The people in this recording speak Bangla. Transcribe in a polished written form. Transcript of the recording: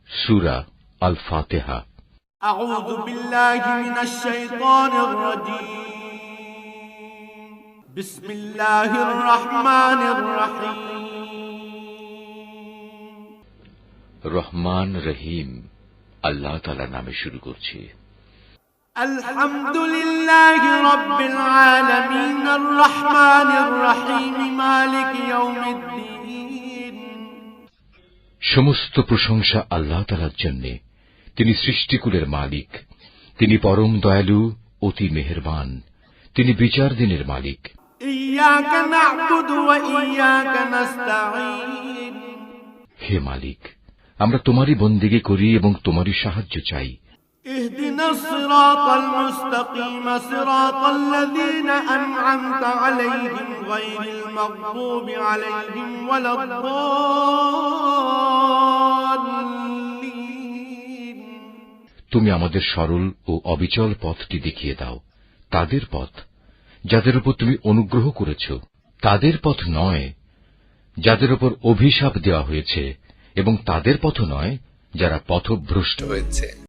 সূরা আল ফাতিহা। আউযু বিল্লাহি মিনাশ শাইতানির রাজীম। বিসমিল্লাহির রহমানির রহিম। রহমান রহিম আল্লাহ তাআলার নামে শুরু করছি। আলহামদুলিল্লাহি রাব্বিল আলামিন আর রহমানির রহিম মালিকি ইয়াউমিদ্দিন। সমস্ত প্রশংসা আল্লাহ তাআলার জন্য। তিনি সৃষ্টিকুলের মালিক। তিনি পরম দয়ালু, অতি মেহেরবান। তিনি বিচার দিনের মালিক। ইয়াকা না'বুদু ওয়া ইয়াকা নাস্তাঈন। হে মালিক, আমরা তোমারই বন্দেগী করি এবং তোমারই সাহায্য চাই। ইহদিনাস সিরাতাল মুস্তাকিম সিরাতাল্লাযীনা আন'আমতা আলাইহিম গায়রিল মাগদুবি আলাইহিম ওয়ালাদ-দাল্লিন। তুমি আমাদের সরল ও অবিচল পথটি দেখিয়ে দাও, তাদের পথ যাদের উপর তুমি অনুগ্রহ করেছ, তাদের পথ নয় যাদের উপর অভিশাপ দেওয়া হয়েছে, এবং তাদের পথ নয় যারা পথভ্রষ্ট হয়েছে।